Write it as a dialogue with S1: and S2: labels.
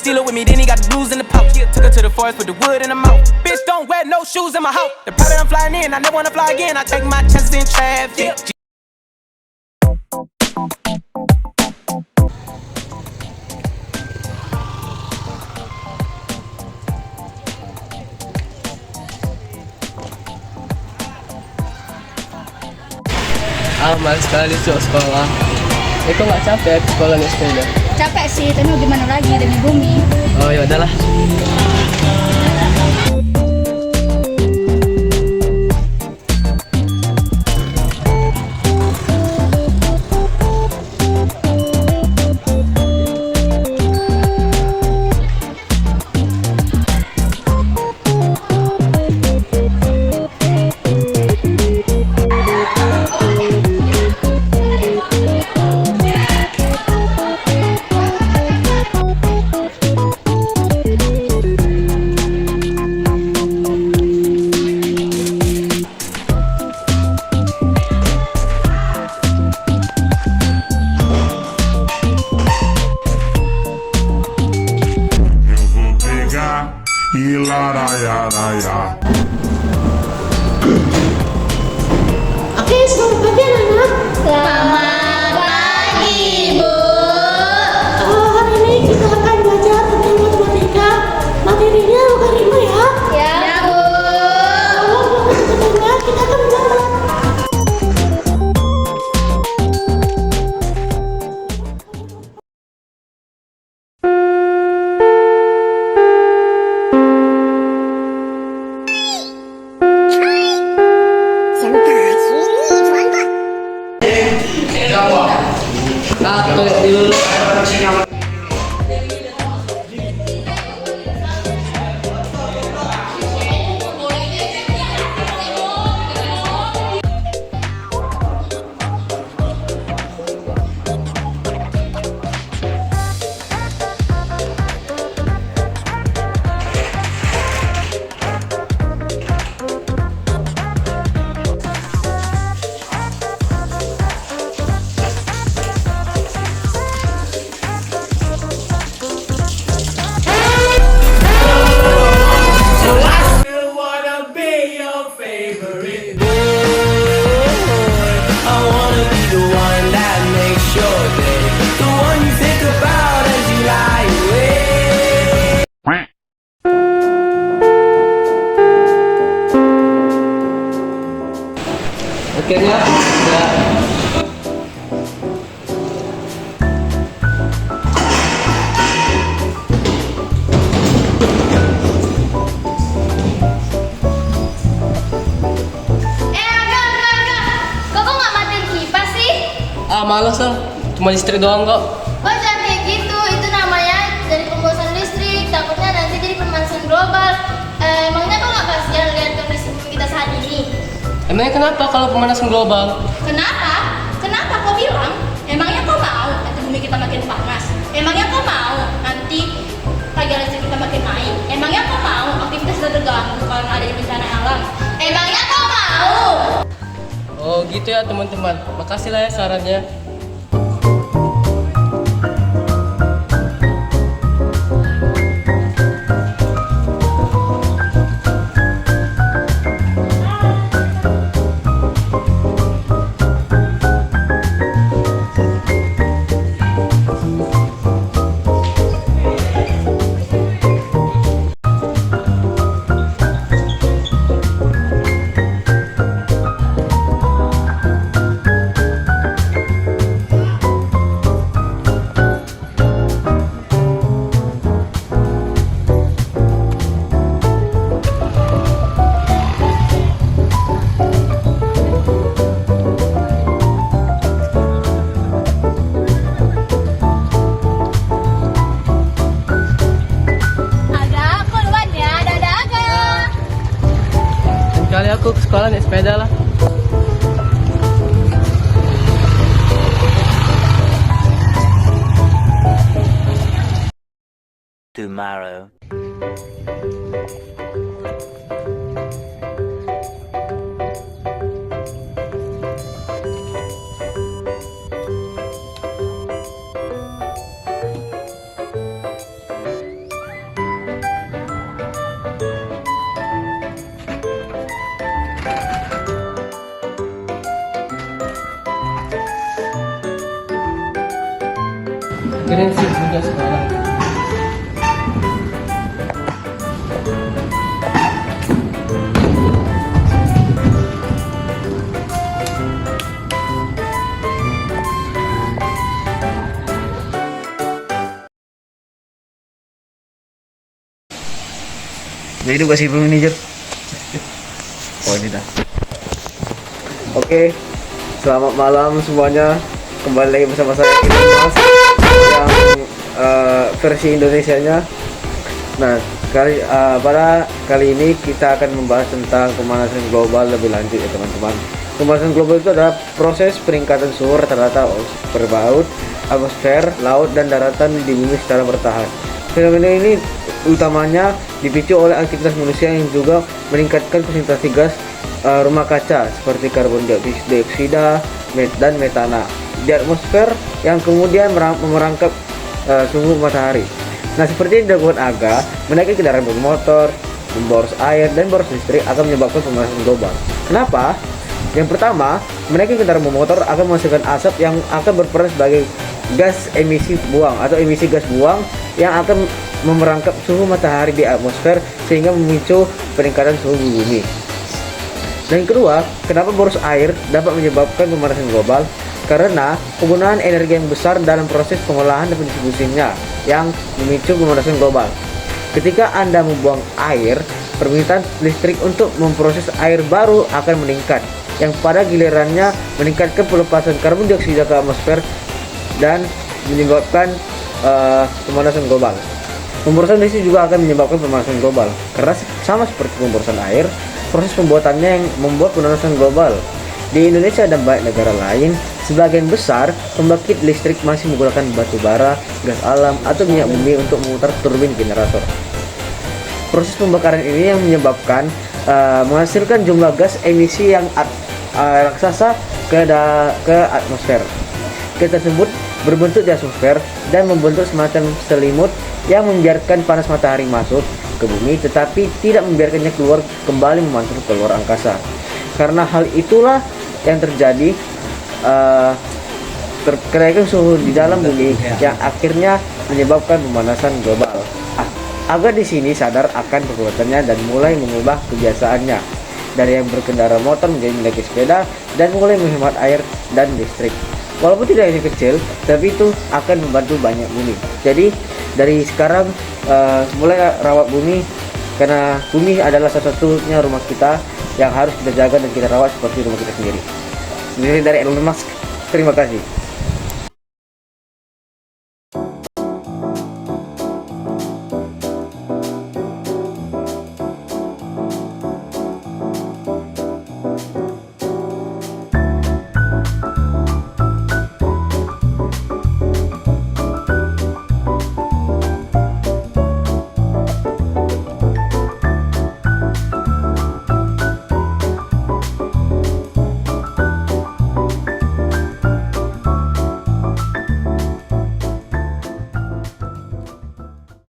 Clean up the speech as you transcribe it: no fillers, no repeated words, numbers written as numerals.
S1: steal it with me, then he got the blues in the pouch. Took her to the forest, put the wood in the mouth. Bitch, don't wear no shoes in my house. The private I'm flying in, I never wanna fly again. I take my chances in traffic.
S2: Males sekali cok sekolah. Kok nggak capek sekolah naik sepeda?
S3: Capek sih, tapi mau gimana lagi demi bumi.
S2: Oh ya udahlah.
S4: Oke, selamat pagi anak-anak.
S3: Selamat pagi, Bu.
S4: Hari ini kita akan belajar tentang matematika. Materinya logaritma ya.
S3: Ya, Bu.
S4: Sebelumnya kita akan belajar.
S2: Akhirnya ya.
S3: Kok nggak matiin kipas sih?
S2: Males lah, cuma listrik doang kok.
S3: Kok jangan kayak gitu, itu namanya dari pemborosan listrik. Takutnya nanti jadi pemanasan global. Emangnya kok nggak kasihan lihat kondisi bumi kita saat ini?
S2: Emangnya kenapa kalau pemanasan global?
S3: Kenapa? Kenapa kau bilang? Emangnya kau mau nanti bumi kita makin panas? Emangnya kau mau nanti tagihan listrik kita makin naik? Emangnya kau mau aktivitas kita terganggu karena adanya bencana alam? Emangnya kau mau?
S2: Oh gitu ya teman-teman, makasih lah ya sarannya. Aku ke sekolah naik sepeda lah.
S5: Tomorrow.
S2: prinsip juga sekarang.
S5: Jadi itu kasih manajer. Oh ini dah. Oke, selamat malam semuanya. Kembali lagi bersama saya Mas yang versi Indonesianya. Nah, pada kali ini kita akan membahas tentang pemanasan global lebih lanjut ya teman-teman. Pemanasan global itu adalah proses peningkatan suhu rata-rata berbaut, atmosfer, laut, dan daratan di bumi secara bertahap. Fenomena ini utamanya dipicu oleh aktivitas manusia yang juga meningkatkan konsentrasi gas rumah kaca seperti karbon dioksida dan metana di atmosfer yang kemudian merangkap suhu matahari. Nah, seperti yang dilakukan AGA, menaiki kendaraan bermotor, boros air, dan boros listrik akan menyebabkan pemanasan global. Kenapa? Yang pertama, menaiki kendaraan bermotor akan menghasilkan asap yang akan berperan sebagai gas emisi buang atau emisi gas buang yang akan memerangkap suhu matahari di atmosfer sehingga memicu peningkatan suhu bumi. Dan yang kedua, kenapa boros air dapat menyebabkan pemanasan global? Karena penggunaan energi yang besar dalam proses pengolahan dan pendistribusinya yang memicu pemanasan global. Ketika Anda membuang air, permintaan listrik untuk memproses air baru akan meningkat, yang pada gilirannya meningkatkan pelepasan karbon dioksida ke atmosfer dan menyebabkan pemanasan global. Pemborosan listrik juga akan menyebabkan pemanasan global karena sama seperti pemborosan air, proses pembuatannya yang membuat pemanasan global. Di Indonesia dan banyak negara lain, sebagian besar pembangkit listrik masih menggunakan batu bara, gas alam, atau minyak bumi untuk memutar turbin generator. Proses pembakaran ini yang menyebabkan menghasilkan jumlah gas emisi yang raksasa ke atmosfer. Gas tersebut berbentuk di atmosfer dan membentuk semacam selimut yang membiarkan panas matahari masuk ke bumi tetapi tidak membiarkannya keluar kembali memantul ke luar angkasa. Karena hal itulah yang terjadi kenaikan suhu di dalam bumi yang akhirnya menyebabkan pemanasan global. AGA di sini sadar akan perbuatannya dan mulai mengubah kebiasaannya dari yang berkendara motor menjadi menaiki sepeda dan mulai menghemat air dan listrik. Walaupun tidak ini kecil, tapi itu akan membantu banyak bumi. Jadi dari sekarang mulai rawat bumi, karena bumi adalah satu-satunya rumah kita yang harus kita jaga dan kita rawat seperti rumah kita sendiri. Ini dari Elon Musk. Terima kasih.